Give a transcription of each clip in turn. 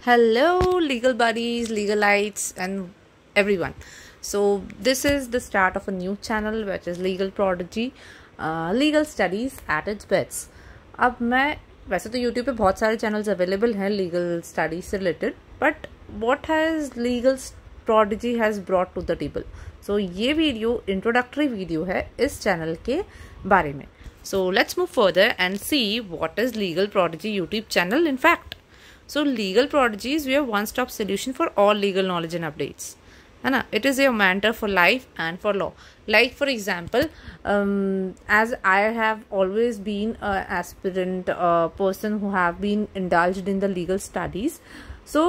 Hello, legal buddies, legalites, and everyone. So, this is the start of a new channel which is Legal Prodigy, Legal Studies at its best. अब मैं वैसे तो YouTube पे बहुत सारे channels available हैं legal studies से related, but what has legal prodigy has brought to the table. So ये वीडियो इंट्रोडक्टरी वीडियो है इस चैनल के बारे में. So let's move further and see what is legal prodigy YouTube channel in fact. So Legal Prodigies, we have one-stop solution for all legal knowledge and updates. है ना? It is your mentor for life and for law. Like for example, as I have always been an aspirant person who have been indulged in the legal studies. So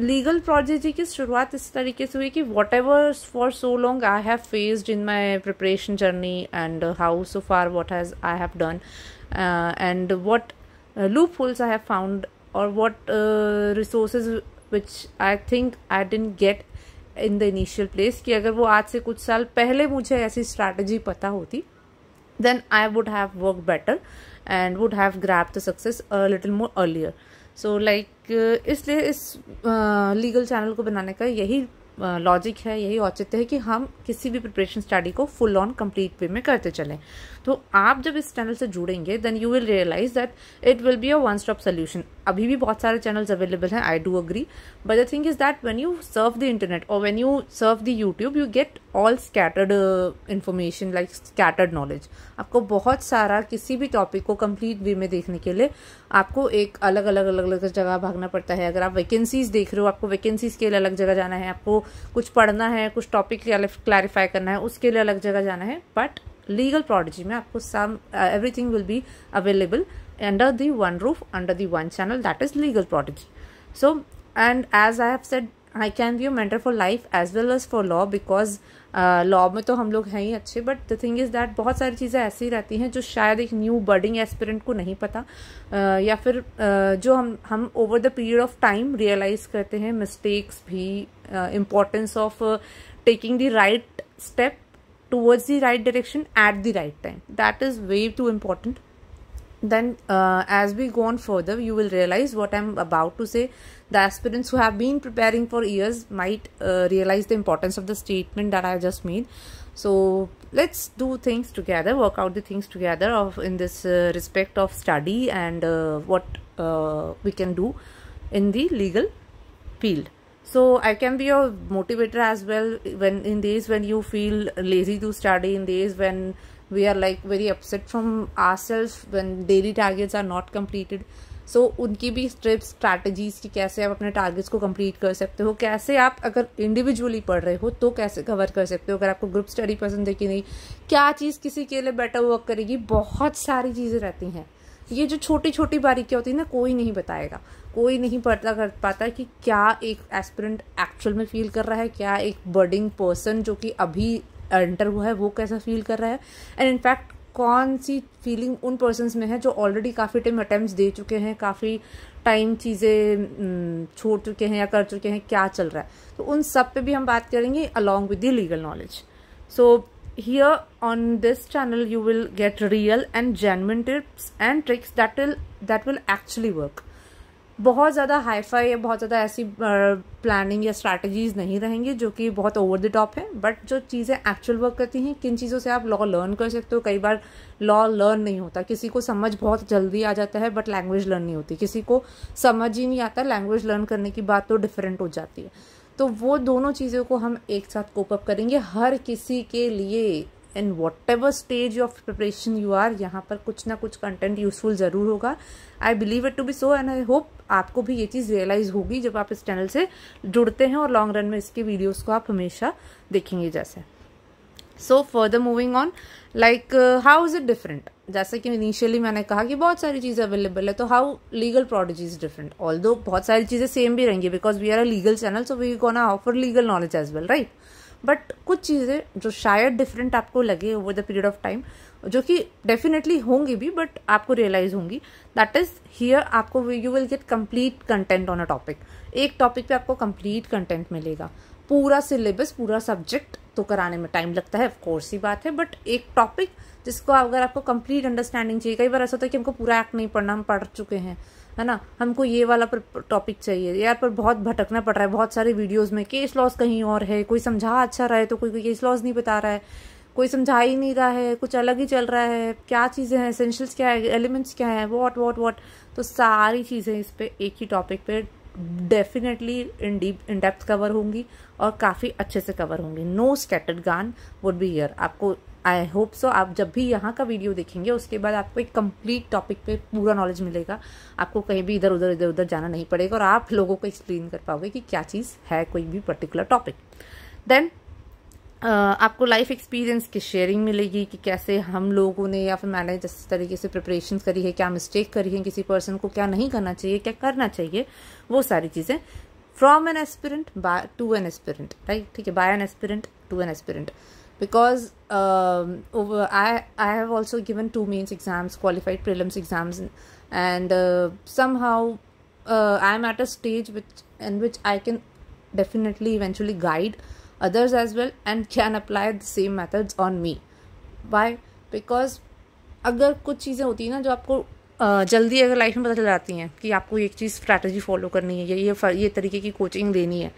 Legal Prodigy की शुरुआत इस तरीके से हुई कि whatever for so long I have faced in my preparation journey and how so far what has I have done and what loopholes I have found. Or what resources which I think I didn't get in the initial place कि अगर वो आज से कुछ साल पहले मुझे ऐसी strategy पता होती then I would have worked better and would have grabbed the success a little more earlier. So like इसलिए इस legal channel को बनाने का यही लॉजिक है, यही औचित्य है कि हम किसी भी प्रिपरेशन स्टडी को फुल ऑन कंप्लीट वे में करते चलें. तो आप जब इस चैनल से जुड़ेंगे then you will realize that it will be a one stop solution. अभी भी बहुत सारे चैनल्स अवेलेबल हैं, I do agree, but the thing is that when you surf the internet और when you surf the YouTube you get all scattered information like scattered knowledge. आपको बहुत सारा किसी भी टॉपिक को कंप्लीट वे में देखने के लिए आपको एक अलग अलग जगह भागना पड़ता है. अगर आप वैकेंसीज देख रहे हो, आपको वैकेंसीज के लिए अलग जगह जाना है, आपको कुछ पढ़ना है, कुछ टॉपिक क्लैरिफाई करना है, उसके लिए अलग जगह जाना है. बट लीगल प्रोडिजी में आपको everything will be available under the one roof, under the one channel, that is Legal Prodigy. So and as I have said, I can be a mentor for life as well as for law because law में तो हम लोग हैं ही अच्छे, but the thing is that बहुत सारी चीज़ें ऐसी रहती हैं जो शायद एक न्यू बर्डिंग एस्पिरेंट को नहीं पता या फिर जो हम over the period of time realise करते हैं. मिस्टेक्स भी, importance of taking the right step towards the right direction at the right time, that is way too important. Then as we go on further you will realize what I'm about to say. The aspirants who have been preparing for years might realize the importance of the statement that I just made. So let's do things together, work out the things together in this respect of study and what we can do in the legal field. So I can be your motivator as well when in days when you feel lazy to study, in days when we are like very upset from ourselves when daily targets are not completed. So उनकी भी tips, strategies कि कैसे आप अपने targets को complete कर सकते हो, कैसे आप अगर इंडिविजुअली पढ़ रहे हो तो कैसे कवर कर सकते हो, अगर आपको ग्रुप स्टडी पसंद है कि नहीं, क्या चीज़ किसी के लिए बेटर वर्क करेगी, बहुत सारी चीज़ें रहती हैं. ये जो छोटी छोटी बारीकियाँ होती है ना, कोई नहीं बताएगा, कोई नहीं पता कर पाता कि क्या एक एस्पिरेंट एक्चुअल में फील कर रहा है, क्या एक बर्डिंग पर्सन जो कि अभी एंटर हुआ है वो कैसा फील कर रहा है, एंड इनफैक्ट कौन सी फीलिंग उन पर्सन्स में है जो ऑलरेडी काफ़ी टाइम अटेम्प्ट्स दे चुके हैं, काफ़ी टाइम चीज़ें छोड़ चुके हैं या कर चुके हैं, क्या चल रहा है. तो उन सब पे भी हम बात करेंगे along with the legal knowledge. So here on this channel you will get real and genuine tips and tricks that will actually work. बहुत ज़्यादा हाईफाई या बहुत ज़्यादा ऐसी प्लानिंग या स्ट्रैटेजीज नहीं रहेंगी जो कि बहुत ओवर द टॉप है, बट जो चीज़ें एक्चुअल वर्क करती हैं, किन चीज़ों से आप लॉ लर्न कर सकते हो. कई बार लॉ लर्न नहीं होता, किसी को समझ बहुत जल्दी आ जाता है बट लैंग्वेज लर्न नहीं होती, किसी को समझ ही नहीं आता, लैंग्वेज लर्न करने की बात तो डिफरेंट हो जाती है. तो वो दोनों चीज़ों को हम एक साथ कोप अप करेंगे हर किसी के लिए. In whatever stage of preparation you are, यहाँ पर कुछ ना कुछ कंटेंट यूजफुल ज़रूर होगा. I believe it to be so and I hope आपको भी ये चीज़ रियलाइज होगी जब आप इस चैनल से जुड़ते हैं और लॉन्ग रन में इसके वीडियोस को आप हमेशा देखेंगे. जैसे so further moving on, like how is it different. जैसे कि इनिशियली मैंने कहा कि बहुत सारी चीज़ें अवेलेबल है, तो how legal prodigy is different. Although बहुत सारी चीज़ें सेम भी रहेंगी because we are a legal channel, so we gonna offer legal knowledge as well, right. But कुछ चीज़ें जो शायद डिफरेंट आपको लगे over the period of time, जो कि डेफिनेटली होंगी भी बट आपको रियलाइज होंगी, दैट इज हियर आपको you will get complete content on a topic. एक टॉपिक पे आपको कंप्लीट कंटेंट मिलेगा, पूरा सिलेबस, पूरा सब्जेक्ट तो कराने में टाइम लगता है, ऑफकोर्स ही बात है, बट एक टॉपिक जिसको अगर आपको कंप्लीट अंडरस्टैंडिंग चाहिए. कई बार ऐसा होता है कि हमको पूरा एक्ट नहीं पढ़ना, हम पढ़ चुके हैं, है ना, हमको ये वाला टॉपिक चाहिए यार, पर बहुत भटकना पड़ रहा है बहुत सारे वीडियोस में, केस लॉस कहीं और है, कोई समझा अच्छा रहा है तो कोई केस लॉस नहीं बता रहा है, कोई समझा ही नहीं रहा है, कुछ अलग ही चल रहा है, क्या चीज़ें हैं, एसेंशियल्स क्या है, एलिमेंट्स क्या है, व्हाट। तो सारी चीज़ें इस पे एक ही टॉपिक पे डेफिनेटली इन डेप्थ कवर होंगी और काफ़ी अच्छे से कवर होंगी। नो स्कैटर्ड गान वुड बी हियर। आपको आई होप सो आप जब भी यहाँ का वीडियो देखेंगे उसके बाद आपको एक कंप्लीट टॉपिक पे पूरा नॉलेज मिलेगा, आपको कहीं भी इधर उधर जाना नहीं पड़ेगा और आप लोगों को एक्सप्लेन कर पाओगे कि क्या चीज़ है कोई भी पर्टिकुलर टॉपिक। देन आपको लाइफ एक्सपीरियंस की शेयरिंग मिलेगी कि कैसे हम लोगों ने या फिर मैंने जिस तरीके से प्रिपरेशन करी है, क्या मिस्टेक करी है, किसी पर्सन को क्या नहीं करना चाहिए, क्या करना चाहिए, वो सारी चीज़ें from an aspirant to an aspirant, right, ठीक है, by an aspirant to an aspirant, because I have also given 2 mains exams, qualified prelims exams, and somehow I am at a stage in which I can definitely eventually guide others as well and can apply the same methods on me. Why? Because अगर कुछ चीज़ें होती हैं ना जो आपको जल्दी अगर लाइफ में पता चल जाती हैं कि आपको एक चीज़ स्ट्रैटेजी फॉलो करनी है या ये तरीके की कोचिंग लेनी है,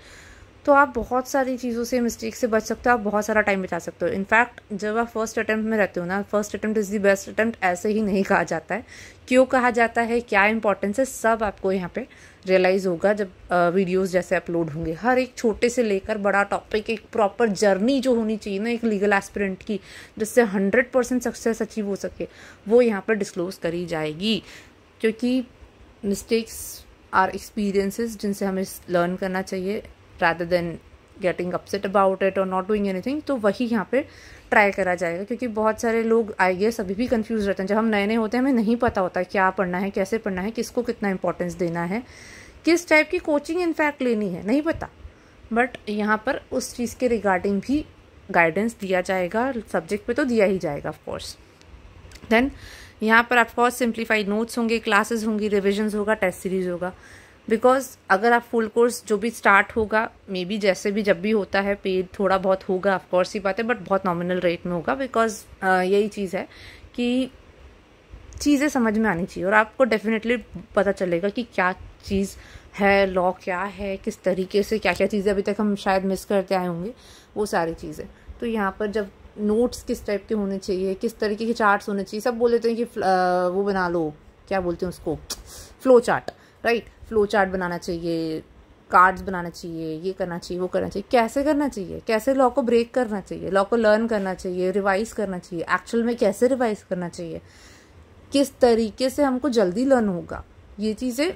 तो आप बहुत सारी चीज़ों से, मिस्टेक से बच सकते हो, आप बहुत सारा टाइम बचा सकते हो। इनफैक्ट जब आप फर्स्ट अटैम्प्ट में रहते हो ना, first attempt is the best attempt ऐसे ही नहीं कहा जाता है। क्यों कहा जाता है, क्या इंपॉर्टेंस है, सब आपको यहाँ पे रियलाइज़ होगा जब वीडियोस जैसे अपलोड होंगे। हर एक छोटे से लेकर बड़ा टॉपिक, एक प्रॉपर जर्नी जो होनी चाहिए ना एक लीगल एस्पिरेंट की, जिससे 100% सक्सेस अचीव हो सके, वो यहाँ पर डिस्क्लोज करी जाएगी। क्योंकि मिस्टेक्स आर एक्सपीरियंसेस जिनसे हमें लर्न करना चाहिए rather than getting upset about it or not doing anything, तो वही यहाँ पे ट्राई करा जाएगा। क्योंकि बहुत सारे लोग आई गेस अभी भी कंफ्यूज रहते हैं, जब हम नए नए होते हैं हमें नहीं पता होता क्या पढ़ना है, कैसे पढ़ना है, किसको कितना इंपॉर्टेंस देना है, किस टाइप की कोचिंग इनफैक्ट लेनी है, नहीं पता। बट यहाँ पर उस चीज़ के रिगार्डिंग भी गाइडेंस दिया जाएगा, सब्जेक्ट पे तो दिया ही जाएगा ऑफकोर्स। देन यहाँ पर ऑफकोर्स सिंप्लीफाइड नोट्स होंगे, क्लासेस होंगी, रिविजन्स होगा, टेस्ट सीरीज होगा। बिकॉज अगर आप फुल कोर्स जो भी स्टार्ट होगा, मे बी जैसे भी जब भी होता है पेड थोड़ा बहुत होगा, ऑफकोर्स ही बात है, बट बहुत नॉमिनल रेट में होगा। बिकॉज यही चीज़ है कि चीज़ें समझ में आनी चाहिए और आपको डेफिनेटली पता चलेगा कि क्या चीज़ है, लॉ क्या है, किस तरीके से क्या क्या चीज़ें अभी तक हम शायद मिस करते आए होंगे, वो सारी चीज़ें। तो यहाँ पर जब नोट्स किस टाइप के होने चाहिए, किस तरीके के चार्ट्स होने चाहिए, सब बोल देते हैं कि वो बना लो, क्या बोलते हैं उसको, flow chart, right, flow chart बनाना चाहिए, कार्ड्स बनाना चाहिए, ये करना चाहिए, वो करना चाहिए। कैसे करना चाहिए, कैसे लॉ को ब्रेक करना चाहिए, लॉ को लर्न करना चाहिए, रिवाइज करना चाहिए, एक्चुअल में कैसे रिवाइज करना चाहिए, किस तरीके से हमको जल्दी लर्न होगा, ये चीज़ें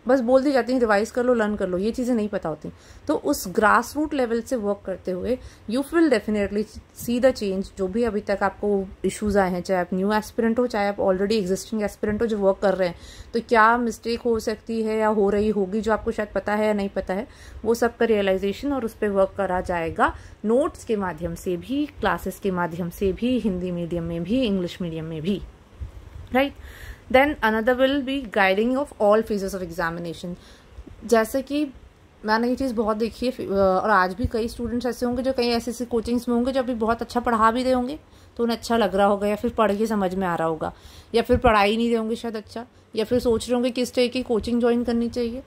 बस बोल दी जाती हैं, रिवाइज कर लो, लर्न कर लो, ये चीज़ें नहीं पता होती। तो उस ग्रास रूट लेवल से वर्क करते हुए you will definitely see the change. जो भी अभी तक आपको इश्यूज आए हैं, चाहे आप न्यू एस्पिरेंट हो, चाहे आप ऑलरेडी एग्जिस्टिंग एस्पिरेंट हो जो वर्क कर रहे हैं, तो क्या मिस्टेक हो सकती है या हो रही होगी जो आपको शायद पता है या नहीं पता है, वो सब का रियलाइजेशन और उस पर वर्क करा जाएगा नोट्स के माध्यम से भी, क्लासेस के माध्यम से भी, हिंदी मीडियम में भी, इंग्लिश मीडियम में भी, right. Then another will be guiding of all phases of examination। जैसे कि मैंने ये चीज़ बहुत देखी है और आज भी कई स्टूडेंट्स ऐसे होंगे जो कई ऐसे कोचिंग्स में होंगे जो अभी बहुत अच्छा पढ़ा भी रहे होंगे, तो उन्हें अच्छा लग रहा होगा, या फिर पढ़ के समझ में आ रहा होगा, या फिर पढ़ाई नहीं रहे होंगे शायद अच्छा, या फिर सोच रहे होंगे किस तरह की कोचिंग ज्वाइन करनी चाहिए।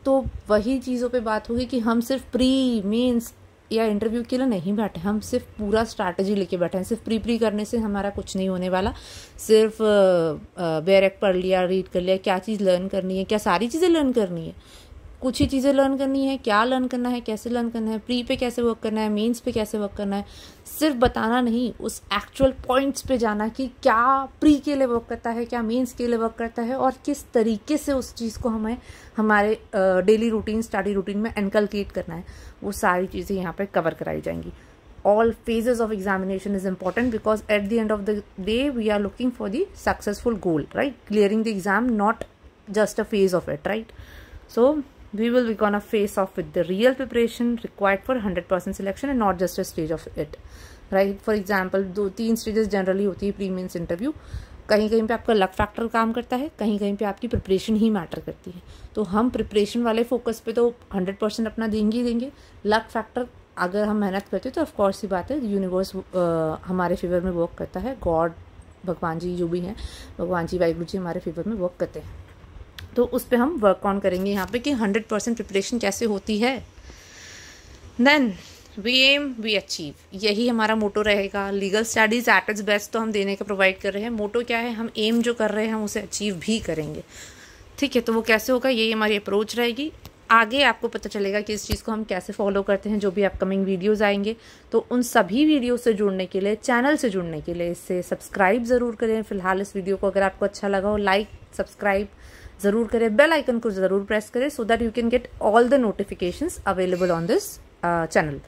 तो वही चीज़ों पे बात होगी कि हम सिर्फ प्री, मेंस या इंटरव्यू के लिए नहीं बैठे, हम सिर्फ पूरा स्ट्रैटेजी लेके बैठे हैं। सिर्फ प्री करने से हमारा कुछ नहीं होने वाला। सिर्फ बैरक पढ़ लिया, रीड कर लिया, क्या चीज़ लर्न करनी है, क्या सारी चीज़ें लर्न करनी है, कुछ ही चीज़ें लर्न करनी है, क्या लर्न करना है, कैसे लर्न करना है, प्री पे कैसे वर्क करना है, मेंस पे कैसे वर्क करना है, सिर्फ बताना नहीं, उस एक्चुअल पॉइंट्स पे जाना कि क्या प्री के लिए वर्क करता है, क्या मेंस के लिए वर्क करता है, और किस तरीके से उस चीज़ को हमें हमारे डेली रूटीन, स्टडी रूटीन में इनकलकेट करना है, वो सारी चीज़ें यहाँ पे कवर कराई जाएंगी। All phases of examination is important because at the end of the day we are looking for the successful goal, right? Clearing the exam, not just a phase of it, right? So we will be gonna face off with the real preparation required for 100% selection and not just a stage of it, right? For example, 2-3 stages generally होती है pre mains interview. कहीं कहीं पे आपका luck factor काम करता है, कहीं कहीं पे आपकी प्रिपरेशन ही मैटर करती है। तो हम प्रिपरेशन वाले फोकस पे तो 100% अपना देंगे ही देंगे। लक फैक्टर अगर हम मेहनत करते हैं तो ऑफ कोर्स ही बात है, यूनिवर्स हमारे फेवर में वर्क करता है, गॉड, भगवान जी जो भी हैं, भगवान जी, वाहिगुरु जी हमारे फेवर में वर्क करते हैं। तो उस पर हम वर्क ऑन करेंगे यहाँ पे कि 100% प्रिपरेशन कैसे होती है। Then we aim we achieve, यही हमारा मोटो रहेगा। Legal studies at its best तो हम देने का प्रोवाइड कर रहे हैं। मोटो क्या है, हम एम जो कर रहे हैं हम उसे अचीव भी करेंगे। ठीक है, तो वो कैसे होगा, यही हमारी अप्रोच रहेगी। आगे आपको पता चलेगा कि इस चीज़ को हम कैसे फॉलो करते हैं, जो भी अपकमिंग वीडियोस आएंगे। तो उन सभी वीडियो से जुड़ने के लिए, चैनल से जुड़ने के लिए इससे सब्सक्राइब ज़रूर करें। फिलहाल इस वीडियो को अगर आपको अच्छा लगा हो, लाइक सब्सक्राइब ज़रूर करें, बेल आइकन को ज़रूर प्रेस करें, so that you can get all the notifications available on this channel.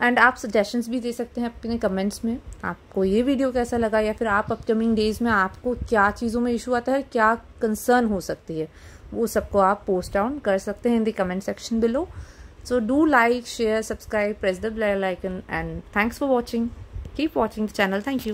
And आप सजेशंस भी दे सकते हैं अपने कमेंट्स में, आपको ये वीडियो कैसा लगा, या फिर आप अपकमिंग डेज में आपको क्या चीज़ों में इशू आता है, क्या कंसर्न हो सकती है, वो सबको आप पोस्ट डाउन कर सकते हैं in the comment section below. So do like, share, subscribe, press the bell icon, and thanks for watching. Keep watching the channel. Thank you.